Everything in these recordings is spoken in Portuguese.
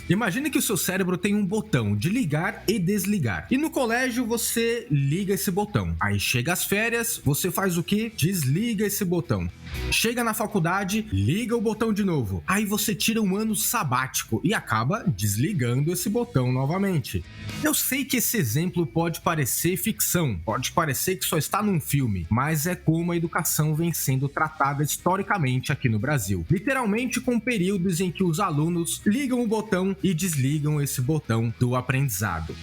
Imagine que o seu cérebro tem um botão de ligar e desligar. E no colégio você liga esse botão. Aí chega as férias, você faz o quê? Desliga esse botão. Chega na faculdade, liga o botão de novo. Aí você tira um ano sabático e acaba desligando esse botão novamente. Eu sei que esse exemplo pode parecer ficção, pode parecer que só está num filme, mas é como a educação vem sendo tratada historicamente aqui no Brasil. Literalmente com períodos em que os alunos ligam o botão e desligam esse botão do aprendizado.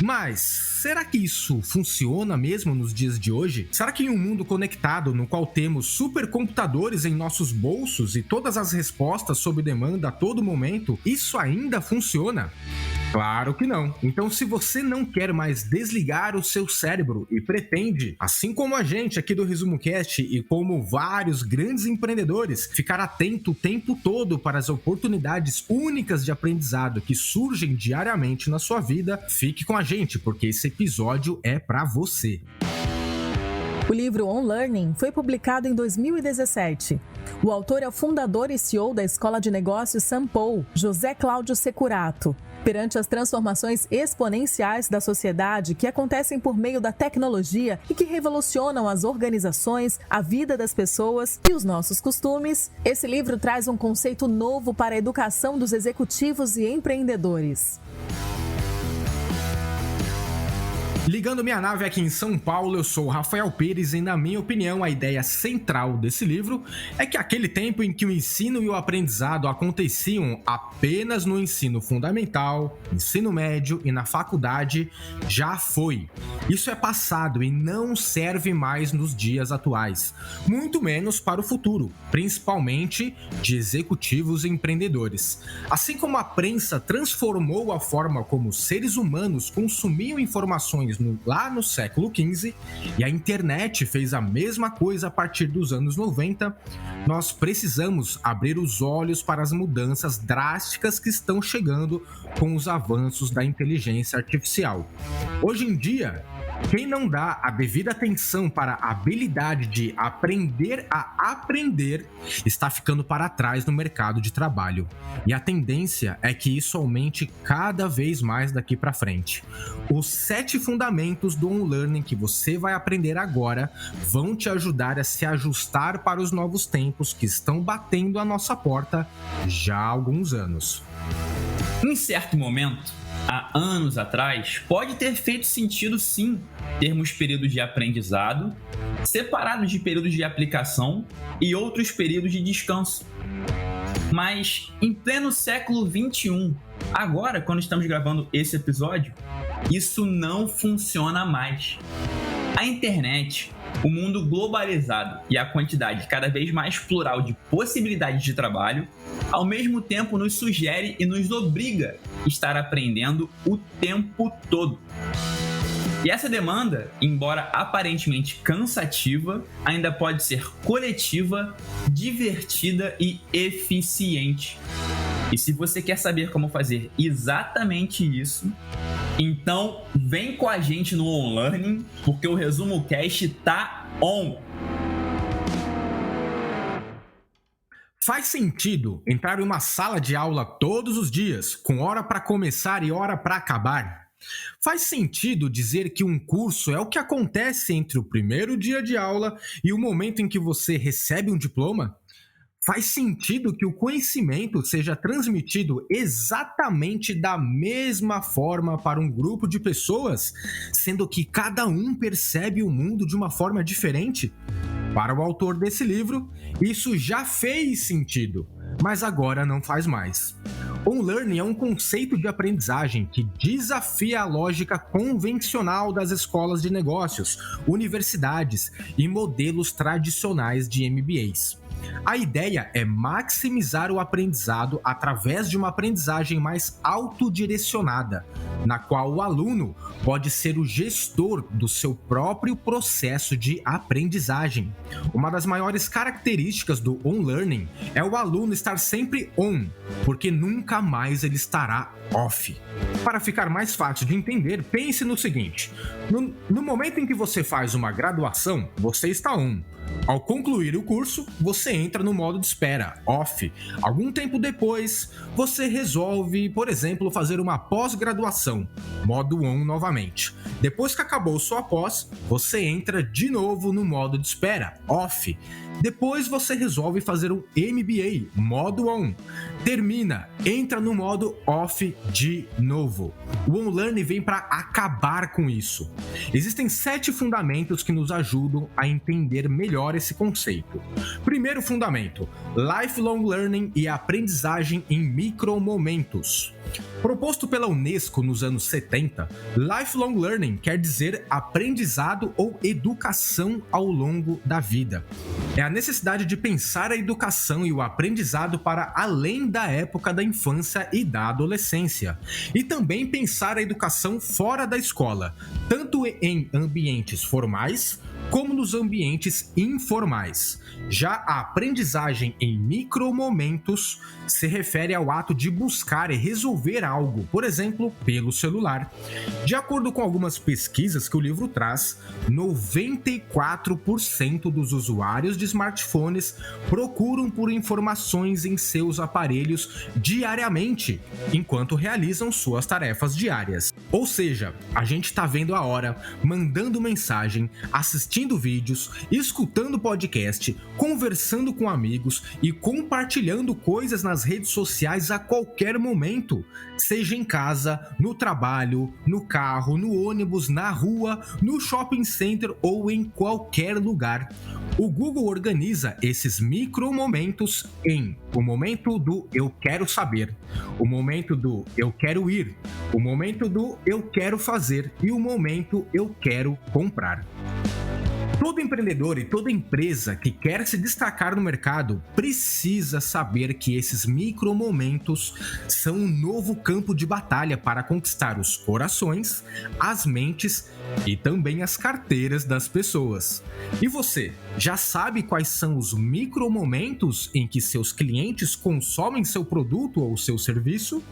Mas será que isso funciona mesmo nos dias de hoje? Será que em um mundo conectado no qual temos supercomputadores em nossos bolsos e todas as respostas sob demanda a todo momento, isso ainda funciona? Claro que não. Então, se você não quer mais desligar o seu cérebro e pretende, assim como a gente aqui do Resumo Cast e como vários grandes empreendedores, ficar atento o tempo todo para as oportunidades únicas de aprendizado que surgem diariamente na sua vida, fique com a gente, porque esse episódio é para você. O livro On Learning foi publicado em 2017. O autor é o fundador e CEO da Escola de Negócios Sampo, José Cláudio Securato. Perante as transformações exponenciais da sociedade que acontecem por meio da tecnologia e que revolucionam as organizações, a vida das pessoas e os nossos costumes, esse livro traz um conceito novo para a educação dos executivos e empreendedores. Ligando minha nave aqui em São Paulo, eu sou o Rafael Pires e, na minha opinião, a ideia central desse livro é que aquele tempo em que o ensino e o aprendizado aconteciam apenas no ensino fundamental, ensino médio e na faculdade já foi. Isso é passado e não serve mais nos dias atuais, muito menos para o futuro, principalmente de executivos e empreendedores. Assim como a prensa transformou a forma como seres humanos consumiam informações lá no século XV, e a internet fez a mesma coisa a partir dos anos 90, nós precisamos abrir os olhos para as mudanças drásticas que estão chegando com os avanços da inteligência artificial. Hoje em dia, quem não dá a devida atenção para a habilidade de aprender a aprender está ficando para trás no mercado de trabalho. E a tendência é que isso aumente cada vez mais daqui para frente. Os 7 fundamentos do On-Learning que você vai aprender agora vão te ajudar a se ajustar para os novos tempos que estão batendo a nossa porta já há alguns anos. Em certo momento, há anos atrás, pode ter feito sentido sim termos períodos de aprendizado separados de períodos de aplicação e outros períodos de descanso. Mas em pleno século XXI, agora, quando estamos gravando esse episódio, isso não funciona mais. A internet, o mundo globalizado e a quantidade cada vez mais plural de possibilidades de trabalho, ao mesmo tempo nos sugere e nos obriga a estar aprendendo o tempo todo. E essa demanda, embora aparentemente cansativa, ainda pode ser coletiva, divertida e eficiente. E se você quer saber como fazer exatamente isso, então vem com a gente no On Learning, porque o Resumo Cast tá on! Faz sentido entrar em uma sala de aula todos os dias, com hora para começar e hora para acabar? Faz sentido dizer que um curso é o que acontece entre o primeiro dia de aula e o momento em que você recebe um diploma? Faz sentido que o conhecimento seja transmitido exatamente da mesma forma para um grupo de pessoas, sendo que cada um percebe o mundo de uma forma diferente? Para o autor desse livro, isso já fez sentido, mas agora não faz mais. On-Learning é um conceito de aprendizagem que desafia a lógica convencional das escolas de negócios, universidades e modelos tradicionais de MBAs. A ideia é maximizar o aprendizado através de uma aprendizagem mais autodirecionada, na qual o aluno pode ser o gestor do seu próprio processo de aprendizagem. Uma das maiores características do On-Learning é o aluno estar sempre on, porque nunca mais ele estará off. Para ficar mais fácil de entender, pense no seguinte: no momento em que você faz uma graduação, você está on. Ao concluir o curso, você entra no modo de espera, off. Algum tempo depois, você resolve, por exemplo, fazer uma pós-graduação, modo on novamente. Depois que acabou sua pós, você entra de novo no modo de espera, off. Depois você resolve fazer um MBA, modo on. Termina, entra no modo off de novo. O OnLearn vem para acabar com isso. Existem 7 fundamentos que nos ajudam a entender melhor esse conceito. Primeiro fundamento, lifelong learning e aprendizagem em micromomentos. Proposto pela Unesco nos anos 70, lifelong learning quer dizer aprendizado ou educação ao longo da vida. É a necessidade de pensar a educação e o aprendizado para além da época da infância e da adolescência. E também pensar a educação fora da escola, tanto em ambientes formais como nos ambientes informais. Já a aprendizagem em micromomentos se refere ao ato de buscar e resolver algo, por exemplo, pelo celular. De acordo com algumas pesquisas que o livro traz, 94% dos usuários de smartphones procuram por informações em seus aparelhos diariamente, enquanto realizam suas tarefas diárias. Ou seja, a gente está vendo a hora, mandando mensagem, assistindo vídeos, escutando podcast, conversando com amigos e compartilhando coisas nas redes sociais a qualquer momento, seja em casa, no trabalho, no carro, no ônibus, na rua, no shopping center ou em qualquer lugar. O Google organiza esses micromomentos em o momento do eu quero saber, o momento do eu quero ir, o momento do eu quero fazer e o momento eu quero comprar. Todo empreendedor e toda empresa que quer se destacar no mercado precisa saber que esses micromomentos são um novo campo de batalha para conquistar os corações, as mentes e também as carteiras das pessoas. E você, já sabe quais são os micromomentos em que seus clientes consomem seu produto ou seu serviço?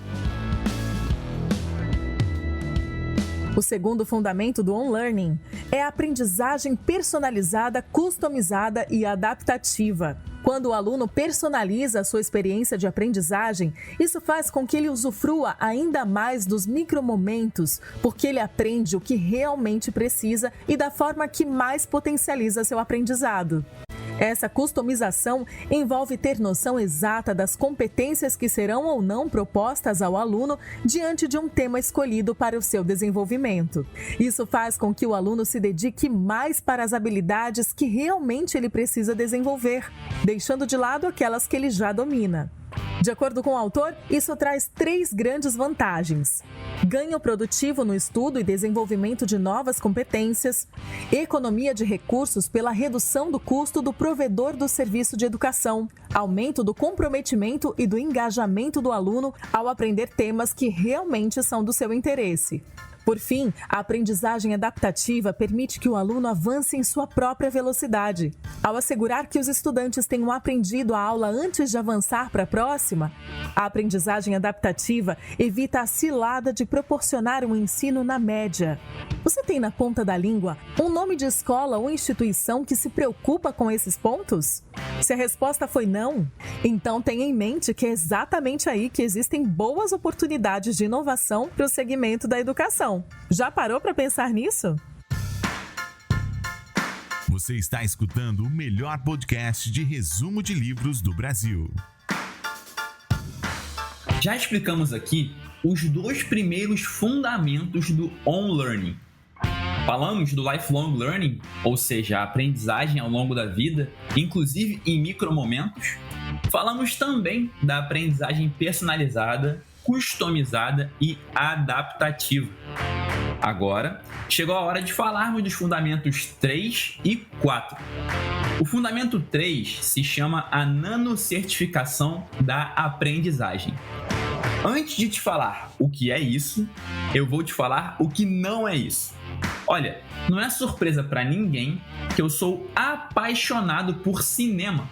O segundo fundamento do OnLearning é a aprendizagem personalizada, customizada e adaptativa. Quando o aluno personaliza a sua experiência de aprendizagem, isso faz com que ele usufrua ainda mais dos micromomentos, porque ele aprende o que realmente precisa e da forma que mais potencializa seu aprendizado. Essa customização envolve ter noção exata das competências que serão ou não propostas ao aluno diante de um tema escolhido para o seu desenvolvimento. Isso faz com que o aluno se dedique mais para as habilidades que realmente ele precisa desenvolver, deixando de lado aquelas que ele já domina. De acordo com o autor, isso traz 3 grandes vantagens: ganho produtivo no estudo e desenvolvimento de novas competências, economia de recursos pela redução do custo do provedor do serviço de educação, aumento do comprometimento e do engajamento do aluno ao aprender temas que realmente são do seu interesse. Por fim, a aprendizagem adaptativa permite que o aluno avance em sua própria velocidade. Ao assegurar que os estudantes tenham aprendido a aula antes de avançar para a próxima, a aprendizagem adaptativa evita a cilada de proporcionar um ensino na média. Você tem na ponta da língua um nome de escola ou instituição que se preocupa com esses pontos? Se a resposta foi não, então tenha em mente que é exatamente aí que existem boas oportunidades de inovação para o segmento da educação. Já parou para pensar nisso? Você está escutando o melhor podcast de resumo de livros do Brasil. Já explicamos aqui os 2 primeiros fundamentos do OnLearning. Falamos do lifelong learning, ou seja, a aprendizagem ao longo da vida, inclusive em micromomentos. Falamos também da aprendizagem personalizada, customizada e adaptativa. Agora, chegou a hora de falarmos dos fundamentos 3 e 4. O fundamento 3 se chama a nanocertificação da aprendizagem. Antes de te falar o que é isso, eu vou te falar o que não é isso. Olha, não é surpresa para ninguém que eu sou apaixonado por cinema.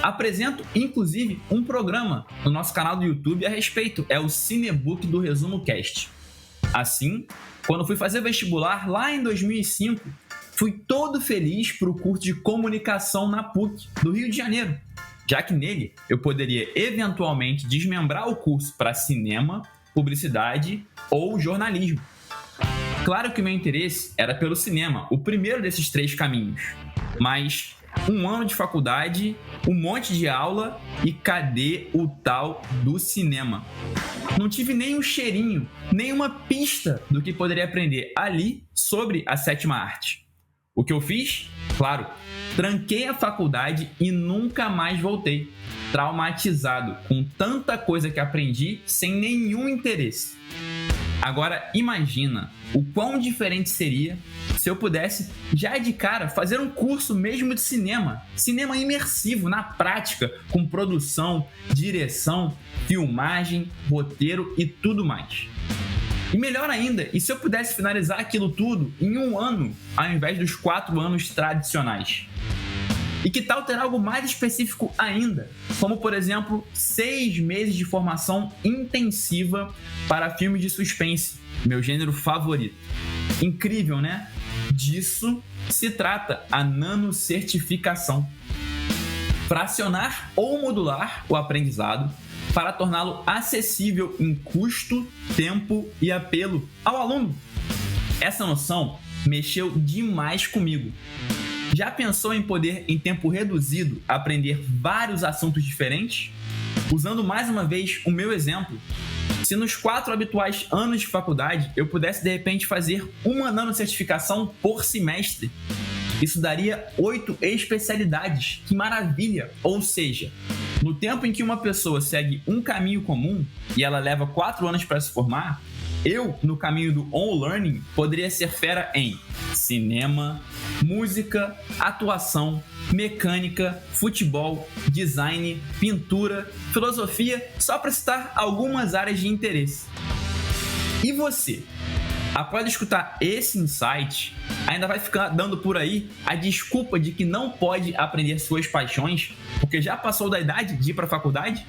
Apresento, inclusive, um programa no nosso canal do YouTube a respeito, é o Cinebook do Resumo Cast. Assim, quando fui fazer vestibular lá em 2005, fui todo feliz para o curso de comunicação na PUC, do Rio de Janeiro. já que nele eu poderia eventualmente desmembrar o curso para cinema, publicidade ou jornalismo. Claro que o meu interesse era pelo cinema, o primeiro desses 3 caminhos, mas 1 ano de faculdade, um monte de aula e cadê o tal do cinema? Não tive nem um cheirinho, nem uma pista do que poderia aprender ali sobre a 7ª arte. O que eu fiz? Claro, tranquei a faculdade e nunca mais voltei, traumatizado com tanta coisa que aprendi sem nenhum interesse. Agora imagina o quão diferente seria se eu pudesse já de cara fazer um curso mesmo de cinema imersivo, na prática, com produção, direção, filmagem, roteiro e tudo mais. E melhor ainda, e se eu pudesse finalizar aquilo tudo em 1 ano, ao invés dos 4 anos tradicionais? E que tal ter algo mais específico ainda, como por exemplo 6 meses de formação intensiva para filmes de suspense, meu gênero favorito. Incrível, né? Disso se trata a nanocertificação. Fracionar ou modular o aprendizado para torná-lo acessível em custo, tempo e apelo ao aluno. Essa noção mexeu demais comigo. Já pensou em poder, em tempo reduzido, aprender vários assuntos diferentes? Usando mais uma vez o meu exemplo, se nos 4 habituais anos de faculdade eu pudesse de repente fazer uma nanocertificação por semestre, isso daria 8 especialidades. Que maravilha! Ou seja, no tempo em que uma pessoa segue um caminho comum e ela leva 4 anos para se formar, eu, no caminho do on-learning, poderia ser fera em cinema, música, atuação, mecânica, futebol, design, pintura, filosofia, só para citar algumas áreas de interesse. E você? Após escutar esse insight, ainda vai ficar dando por aí a desculpa de que não pode aprender suas paixões porque já passou da idade de ir para a faculdade?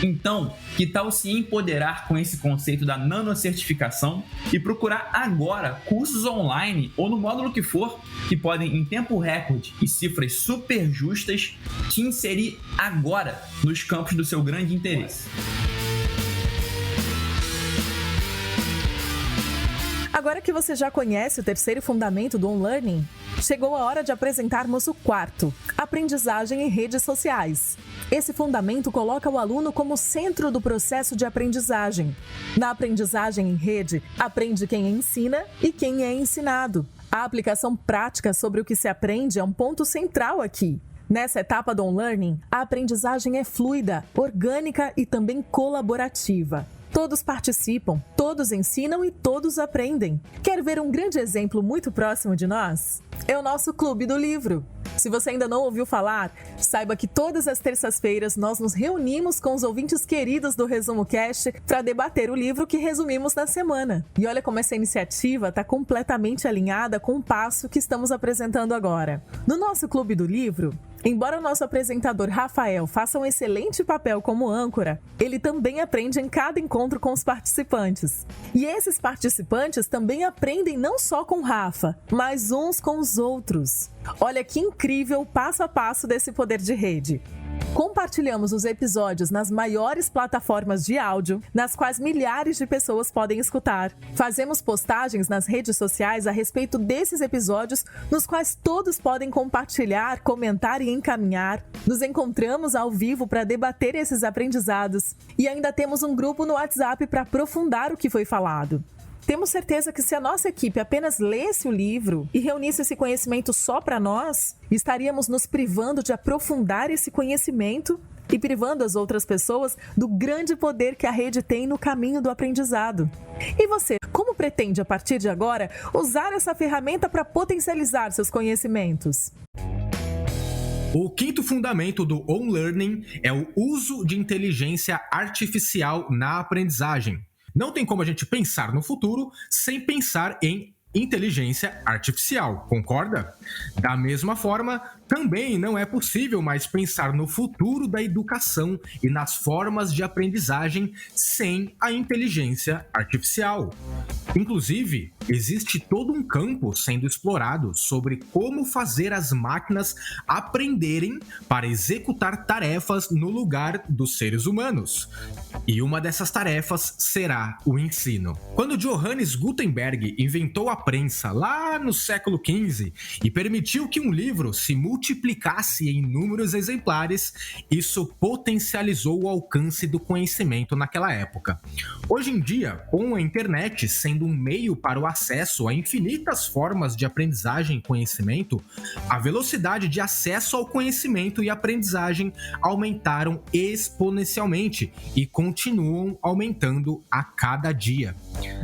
Então, que tal se empoderar com esse conceito da nanocertificação e procurar agora cursos online ou no módulo que for, que podem, em tempo recorde e cifras super justas, te inserir agora nos campos do seu grande interesse. Agora que você já conhece o 3º fundamento do On-Learning, chegou a hora de apresentarmos o 4º, aprendizagem em redes sociais. Esse fundamento coloca o aluno como centro do processo de aprendizagem. Na aprendizagem em rede, aprende quem ensina e quem é ensinado. A aplicação prática sobre o que se aprende é um ponto central aqui. Nessa etapa do On-Learning, a aprendizagem é fluida, orgânica e também colaborativa. Todos participam, todos ensinam e todos aprendem. Quer ver um grande exemplo muito próximo de nós? É o nosso Clube do Livro. Se você ainda não ouviu falar, saiba que todas as terças-feiras nós nos reunimos com os ouvintes queridos do Resumo Cast para debater o livro que resumimos na semana. E olha como essa iniciativa está completamente alinhada com o passo que estamos apresentando agora. No nosso Clube do Livro, embora o nosso apresentador Rafael faça um excelente papel como âncora, ele também aprende em cada encontro com os participantes. E esses participantes também aprendem não só com o Rafa, mas uns com os outros. Olha que incrível o passo a passo desse poder de rede. Compartilhamos os episódios nas maiores plataformas de áudio, nas quais milhares de pessoas podem escutar. Fazemos postagens nas redes sociais a respeito desses episódios, nos quais todos podem compartilhar, comentar e encaminhar. Nos encontramos ao vivo para debater esses aprendizados. E ainda temos um grupo no WhatsApp para aprofundar o que foi falado. Temos certeza que se a nossa equipe apenas lesse o livro e reunisse esse conhecimento só para nós, estaríamos nos privando de aprofundar esse conhecimento e privando as outras pessoas do grande poder que a rede tem no caminho do aprendizado. E você, como pretende, a partir de agora, usar essa ferramenta para potencializar seus conhecimentos? O 5º fundamento do On-Learning é o uso de inteligência artificial na aprendizagem. Não tem como a gente pensar no futuro sem pensar em inteligência artificial, concorda? Da mesma forma, também não é possível mais pensar no futuro da educação e nas formas de aprendizagem sem a inteligência artificial. Inclusive, existe todo um campo sendo explorado sobre como fazer as máquinas aprenderem para executar tarefas no lugar dos seres humanos. E uma dessas tarefas será o ensino. Quando Johannes Gutenberg inventou a prensa lá no século XV e permitiu que um livro se multiplicasse em inúmeros exemplares, isso potencializou o alcance do conhecimento naquela época. Hoje em dia, com a internet sendo um meio para o acesso a infinitas formas de aprendizagem e conhecimento, a velocidade de acesso ao conhecimento e aprendizagem aumentaram exponencialmente e continuam aumentando a cada dia.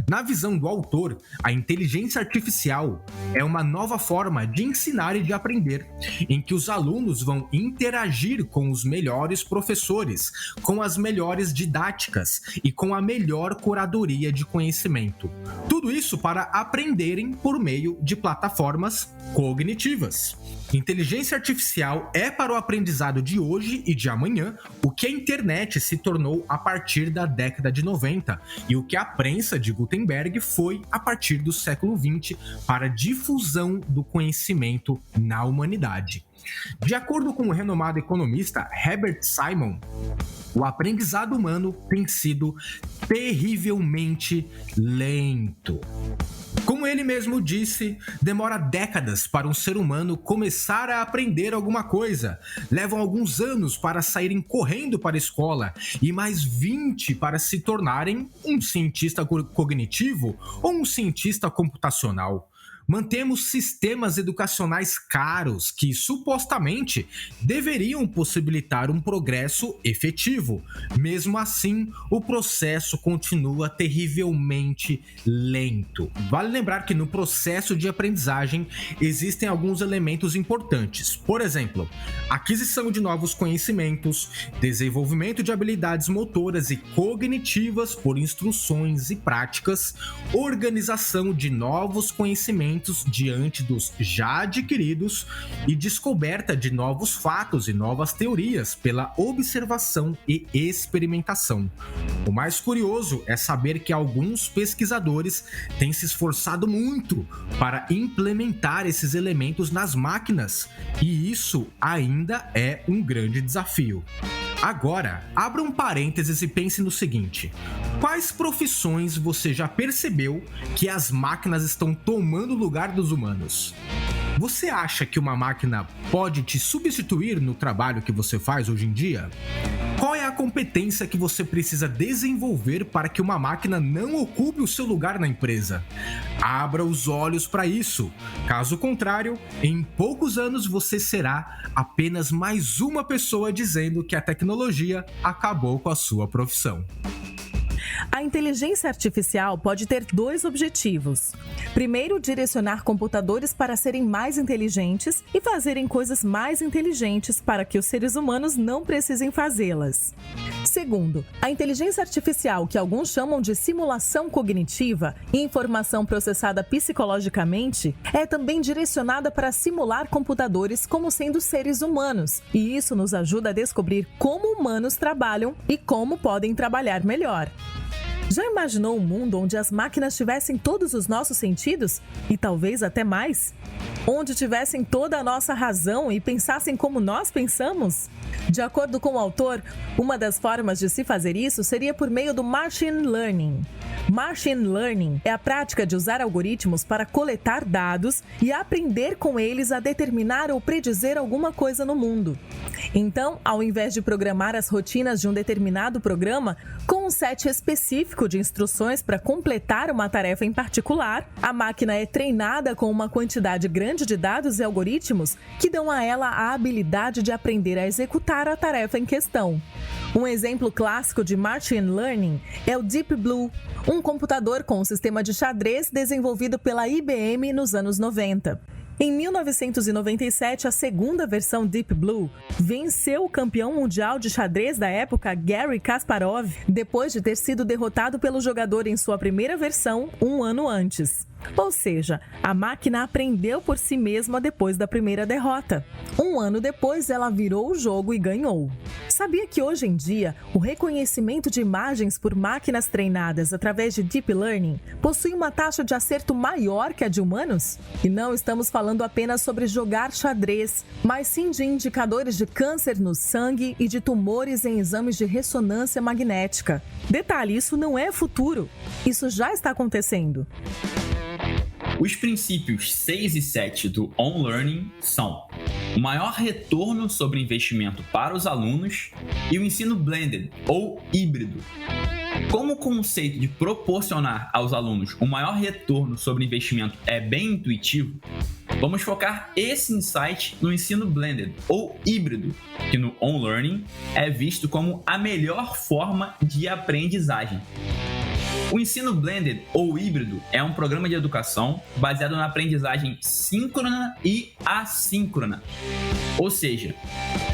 Na visão do autor, a inteligência artificial é uma nova forma de ensinar e de aprender, em que os alunos vão interagir com os melhores professores, com as melhores didáticas e com a melhor curadoria de conhecimento. Tudo isso para aprenderem por meio de plataformas cognitivas. Inteligência artificial é para o aprendizado de hoje e de amanhã o que a internet se tornou a partir da década de 90 e o que a prensa de Gutenberg foi a partir do século XX para a difusão do conhecimento na humanidade. De acordo com o renomado economista Herbert Simon, o aprendizado humano tem sido terrivelmente lento. Como ele mesmo disse, demora décadas para um ser humano começar a aprender alguma coisa. Levam alguns anos para saírem correndo para a escola e mais 20 para se tornarem um cientista cognitivo ou um cientista computacional. Mantemos sistemas educacionais caros que, supostamente, deveriam possibilitar um progresso efetivo. Mesmo assim, o processo continua terrivelmente lento. Vale lembrar que no processo de aprendizagem existem alguns elementos importantes. Por exemplo, aquisição de novos conhecimentos, desenvolvimento de habilidades motoras e cognitivas por instruções e práticas, organização de novos conhecimentos diante dos já adquiridos e descoberta de novos fatos e novas teorias pela observação e experimentação. O mais curioso é saber que alguns pesquisadores têm se esforçado muito para implementar esses elementos nas máquinas, e isso ainda é um grande desafio. Agora, abra um parênteses e pense no seguinte: quais profissões você já percebeu que as máquinas estão tomando o lugar dos humanos? Você acha que uma máquina pode te substituir no trabalho que você faz hoje em dia? Qual é a competência que você precisa desenvolver para que uma máquina não ocupe o seu lugar na empresa? Abra os olhos para isso. Caso contrário, em poucos anos você será apenas mais uma pessoa dizendo que a tecnologia acabou com a sua profissão. A inteligência artificial pode ter dois objetivos. Primeiro, direcionar computadores para serem mais inteligentes e fazerem coisas mais inteligentes para que os seres humanos não precisem fazê-las. Segundo, a inteligência artificial, que alguns chamam de simulação cognitiva e informação processada psicologicamente, é também direcionada para simular computadores como sendo seres humanos, e isso nos ajuda a descobrir como humanos trabalham e como podem trabalhar melhor. Já imaginou um mundo onde as máquinas tivessem todos os nossos sentidos e talvez até mais? Onde tivessem toda a nossa razão e pensassem como nós pensamos? De acordo com o autor, uma das formas de se fazer isso seria por meio do Machine Learning. Machine Learning é a prática de usar algoritmos para coletar dados e aprender com eles a determinar ou predizer alguma coisa no mundo. Então, ao invés de programar as rotinas de um determinado programa com um set específico de instruções para completar uma tarefa em particular, a máquina é treinada com uma quantidade grande de dados e algoritmos que dão a ela a habilidade de aprender a executar a tarefa em questão. Um exemplo clássico de Machine Learning é o Deep Blue, um computador com um sistema de xadrez desenvolvido pela IBM nos anos 90. Em 1997, a segunda versão Deep Blue venceu o campeão mundial de xadrez da época, Garry Kasparov, depois de ter sido derrotado pelo jogador em sua primeira versão um ano antes. Ou seja, a máquina aprendeu por si mesma depois da primeira derrota. 1 ano depois, ela virou o jogo e ganhou. Sabia que hoje em dia, o reconhecimento de imagens por máquinas treinadas através de Deep Learning possui uma taxa de acerto maior que a de humanos? E não estamos falando apenas sobre jogar xadrez, mas sim de indicadores de câncer no sangue e de tumores em exames de ressonância magnética. Detalhe, isso não é futuro. Isso já está acontecendo. Os princípios 6 e 7 do On-Learning são o maior retorno sobre investimento para os alunos e o ensino blended, ou híbrido. Como o conceito de proporcionar aos alunos um maior retorno sobre investimento é bem intuitivo, vamos focar esse insight no ensino blended, ou híbrido, que no On-Learning é visto como a melhor forma de aprendizagem. O ensino blended ou híbrido é um programa de educação baseado na aprendizagem síncrona e assíncrona. Ou seja,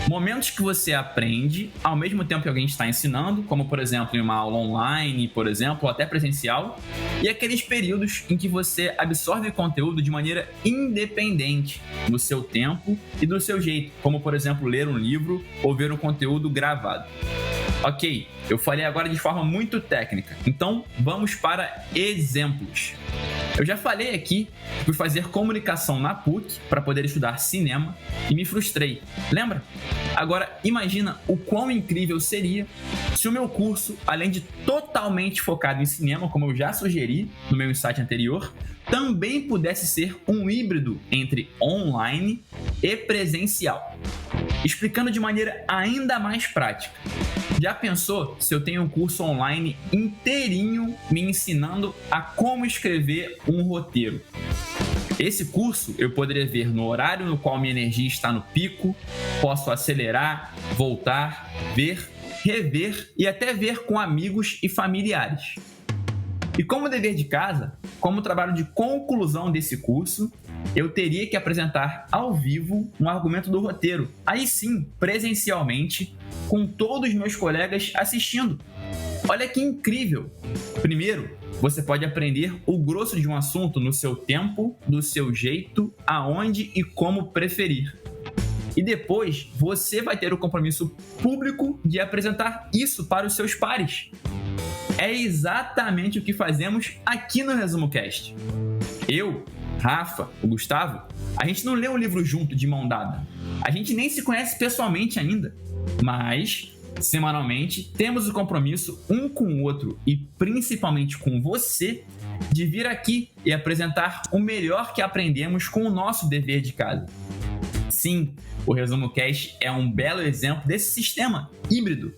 momentos que você aprende ao mesmo tempo que alguém está ensinando, como por exemplo em uma aula online, por exemplo, ou até presencial, e aqueles períodos em que você absorve conteúdo de maneira independente, no seu tempo e do seu jeito, como por exemplo ler um livro ou ver um conteúdo gravado. Ok, eu falei agora de forma muito técnica, então vamos para exemplos. Eu já falei aqui que fui fazer comunicação na PUC para poder estudar cinema e me frustrei, lembra? Agora imagina o quão incrível seria se o meu curso, além de totalmente focado em cinema, como eu já sugeri no meu insight anterior, também pudesse ser um híbrido entre online e presencial. Explicando de maneira ainda mais prática. Já pensou se eu tenho um curso online inteirinho me ensinando a como escrever um roteiro? Esse curso eu poderia ver no horário no qual minha energia está no pico, posso acelerar, voltar, ver, rever e até ver com amigos e familiares. E como dever de casa, como trabalho de conclusão desse curso, eu teria que apresentar ao vivo um argumento do roteiro, aí sim, presencialmente, com todos os meus colegas assistindo. Olha que incrível! Primeiro, você pode aprender o grosso de um assunto no seu tempo, do seu jeito, aonde e como preferir. E depois, você vai ter o compromisso público de apresentar isso para os seus pares. É exatamente o que fazemos aqui no Resumo Cast. Eu, Rafa, o Gustavo, a gente não lê um livro junto de mão dada. A gente nem se conhece pessoalmente ainda. Mas, semanalmente, temos o compromisso um com o outro e principalmente com você de vir aqui e apresentar o melhor que aprendemos com o nosso dever de casa. Sim, o Resumo Cast é um belo exemplo desse sistema híbrido.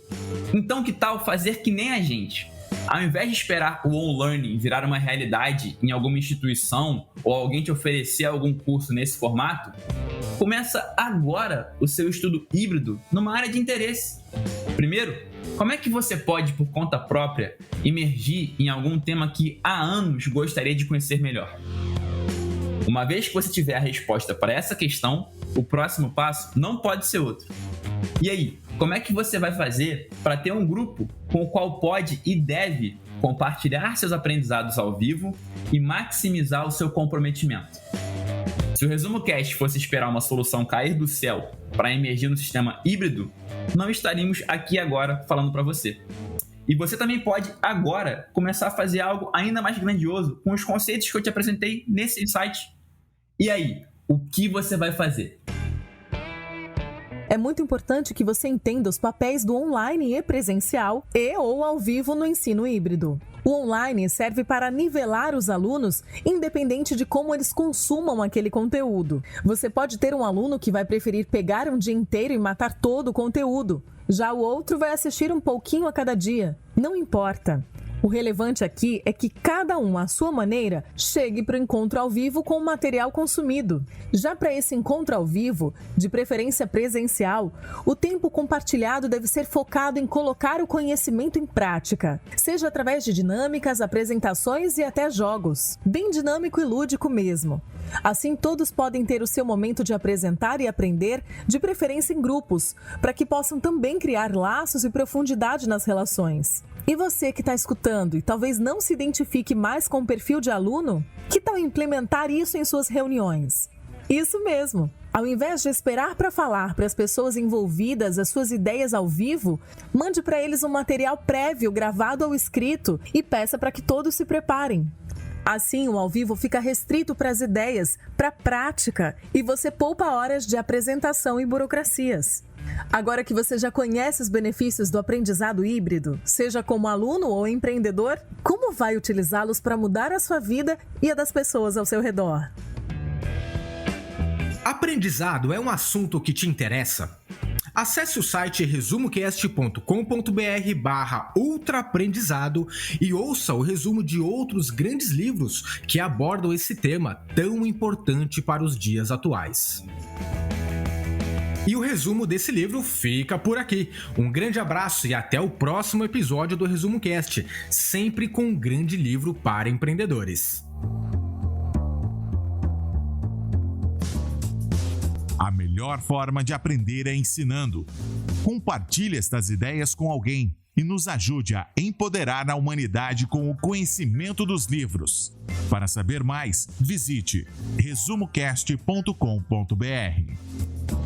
Então que tal fazer que nem a gente? Ao invés de esperar o On-Learning virar uma realidade em alguma instituição ou alguém te oferecer algum curso nesse formato, começa agora o seu estudo híbrido numa área de interesse. Primeiro, como é que você pode, por conta própria, imergir em algum tema que há anos gostaria de conhecer melhor? Uma vez que você tiver a resposta para essa questão, o próximo passo não pode ser outro. E aí, como é que você vai fazer para ter um grupo com o qual pode e deve compartilhar seus aprendizados ao vivo e maximizar o seu comprometimento? Se o Resumo Cast fosse esperar uma solução cair do céu para emergir no sistema híbrido, não estaríamos aqui agora falando para você. E você também pode agora começar a fazer algo ainda mais grandioso com os conceitos que eu te apresentei nesse insight. E aí, o que você vai fazer? É muito importante que você entenda os papéis do online e presencial e ou ao vivo no ensino híbrido. O online serve para nivelar os alunos, independente de como eles consumam aquele conteúdo. Você pode ter um aluno que vai preferir pegar um dia inteiro e matar todo o conteúdo. Já o outro vai assistir um pouquinho a cada dia. Não importa. O relevante aqui é que cada um, à sua maneira, chegue para o encontro ao vivo com o material consumido. Já para esse encontro ao vivo, de preferência presencial, o tempo compartilhado deve ser focado em colocar o conhecimento em prática, seja através de dinâmicas, apresentações e até jogos. Bem dinâmico e lúdico mesmo. Assim, todos podem ter o seu momento de apresentar e aprender, de preferência em grupos, para que possam também criar laços e profundidade nas relações. E você que está escutando e talvez não se identifique mais com o perfil de aluno, que tal implementar isso em suas reuniões? Isso mesmo! Ao invés de esperar para falar para as pessoas envolvidas as suas ideias ao vivo, mande para eles um material prévio gravado ou escrito e peça para que todos se preparem. Assim, o ao vivo fica restrito para as ideias, para a prática, e você poupa horas de apresentação e burocracias. Agora que você já conhece os benefícios do aprendizado híbrido, seja como aluno ou empreendedor, como vai utilizá-los para mudar a sua vida e a das pessoas ao seu redor? Aprendizado é um assunto que te interessa? Acesse o site resumocast.com.br/ultraaprendizado e ouça o resumo de outros grandes livros que abordam esse tema tão importante para os dias atuais. E o resumo desse livro fica por aqui. Um grande abraço e até o próximo episódio do Resumo Cast, sempre com um grande livro para empreendedores. A melhor forma de aprender é ensinando. Compartilhe estas ideias com alguém e nos ajude a empoderar a humanidade com o conhecimento dos livros. Para saber mais, visite resumocast.com.br.